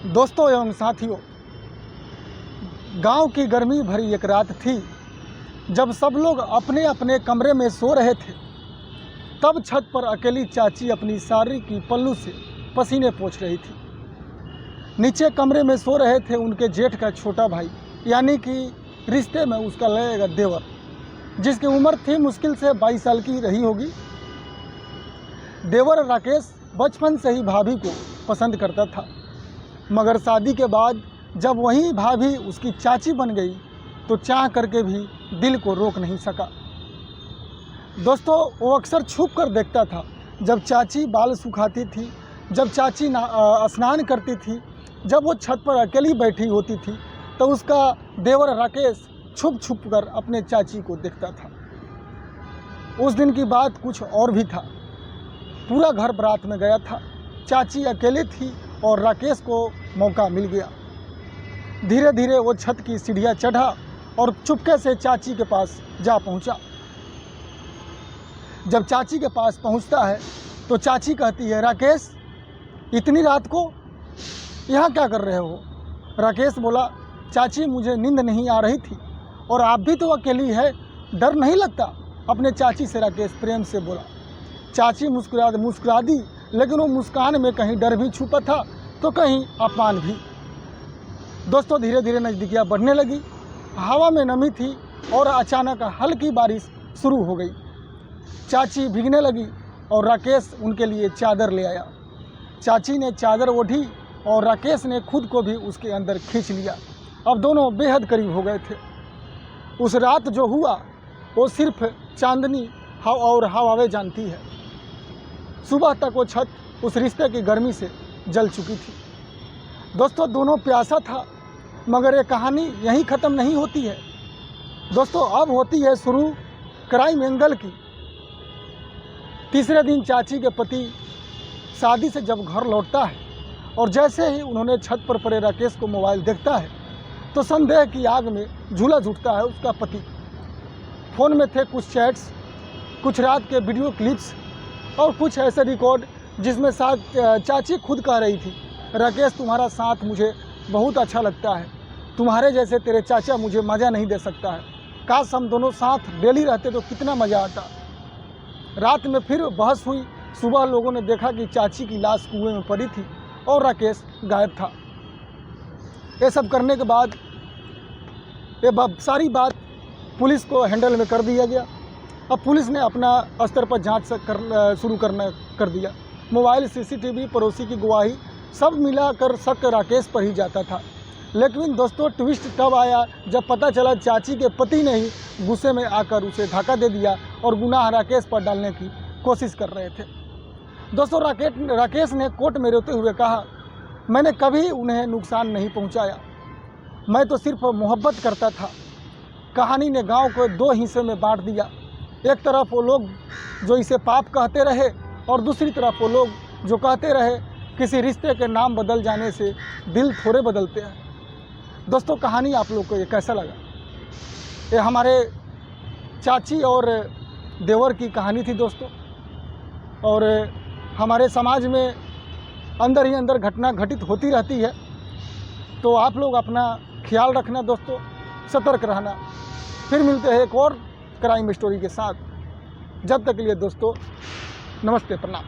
दोस्तों एवं साथियों, गांव की गर्मी भरी एक रात थी। जब सब लोग अपने अपने कमरे में सो रहे थे, तब छत पर अकेली चाची अपनी साड़ी की पल्लू से पसीने पोंछ रही थी। नीचे कमरे में सो रहे थे उनके जेठ का छोटा भाई, यानी कि रिश्ते में उसका लगेगा देवर, जिसकी उम्र थी मुश्किल से 22 साल की रही होगी। देवर राकेश बचपन से ही भाभी को पसंद करता था, मगर शादी के बाद जब वही भाभी उसकी चाची बन गई तो चाह करके भी दिल को रोक नहीं सका। दोस्तों, वो अक्सर छुप कर देखता था जब चाची बाल सुखाती थी, जब चाची स्नान करती थी, जब वो छत पर अकेली बैठी होती थी तो उसका देवर राकेश छुप छुप कर अपने चाची को देखता था। उस दिन की बात कुछ और भी था। पूरा घर बारात में गया था, चाची अकेली थी और राकेश को मौका मिल गया। धीरे धीरे वो छत की सीढ़ियाँ चढ़ा और चुपके से चाची के पास जा पहुंचा। जब चाची के पास पहुंचता है तो चाची कहती है, राकेश इतनी रात को यहाँ क्या कर रहे हो? राकेश बोला, चाची मुझे नींद नहीं आ रही थी और आप भी तो अकेली है, डर नहीं लगता? अपने चाची से राकेश प्रेम से बोला। चाची मुस्कुरा दी, लेकिन वो मुस्कान में कहीं डर भी छुपा था तो कहीं अपमान भी। दोस्तों, धीरे धीरे नज़दीकियाँ बढ़ने लगी, हवा में नमी थी और अचानक हल्की बारिश शुरू हो गई। चाची भीगने लगी और राकेश उनके लिए चादर ले आया। चाची ने चादर ओढ़ी और राकेश ने खुद को भी उसके अंदर खींच लिया। अब दोनों बेहद करीब हो गए थे। उस रात जो हुआ वो सिर्फ चांदनी और हवाएं जानती है। सुबह तक वो छत उस रिश्ते की गर्मी से जल चुकी थी। दोस्तों, दोनों प्यासा था, मगर ये कहानी यहीं ख़त्म नहीं होती है। दोस्तों, अब होती है शुरू क्राइम एंगल की। तीसरे दिन चाची के पति शादी से जब घर लौटता है और जैसे ही उन्होंने छत पर पड़े राकेश को मोबाइल देखता है तो संदेह की आग में झूला उठता है उसका पति। फ़ोन में थे कुछ चैट्स, कुछ रात के वीडियो क्लिप्स और कुछ ऐसे रिकॉर्ड जिसमें साथ चाची खुद कह रही थी, राकेश तुम्हारा साथ मुझे बहुत अच्छा लगता है, तुम्हारे जैसे तेरे चाचा मुझे मज़ा नहीं दे सकता है, काश हम दोनों साथ डेली रहते तो कितना मज़ा आता। रात में फिर बहस हुई। सुबह लोगों ने देखा कि चाची की लाश कुएं में पड़ी थी और राकेश गायब था। ये सब करने के बाद सारी बात पुलिस को हैंडल में कर दिया गया। अब पुलिस ने अपना स्तर पर जांच शुरू कर दिया। मोबाइल, सीसीटीवी, पड़ोसी की गवाही सब मिलाकर शक राकेश पर ही जाता था। लेकिन दोस्तों, ट्विस्ट तब आया जब पता चला चाची के पति ने ही गुस्से में आकर उसे धक्का दे दिया और गुनाह राकेश पर डालने की कोशिश कर रहे थे। दोस्तों, राकेश ने कोर्ट में रोते हुए कहा, मैंने कभी उन्हें नुकसान नहीं पहुंचाया, मैं तो सिर्फ मोहब्बत करता था। कहानी ने गांव को दो हिस्से में बांट दिया। एक तरफ वो लोग जो इसे पाप कहते रहे और दूसरी तरफ वो लोग जो कहते रहे किसी रिश्ते के नाम बदल जाने से दिल थोड़े बदलते हैं। दोस्तों, कहानी आप लोग को ये कैसा लगा? ये हमारे चाची और देवर की कहानी थी दोस्तों। और हमारे समाज में अंदर ही अंदर घटना घटित होती रहती है, तो आप लोग अपना ख्याल रखना दोस्तों, सतर्क रहना। फिर मिलते हैं एक और क्राइम स्टोरी के साथ। जब तक के लिए दोस्तों, नमस्ते, प्रणाम।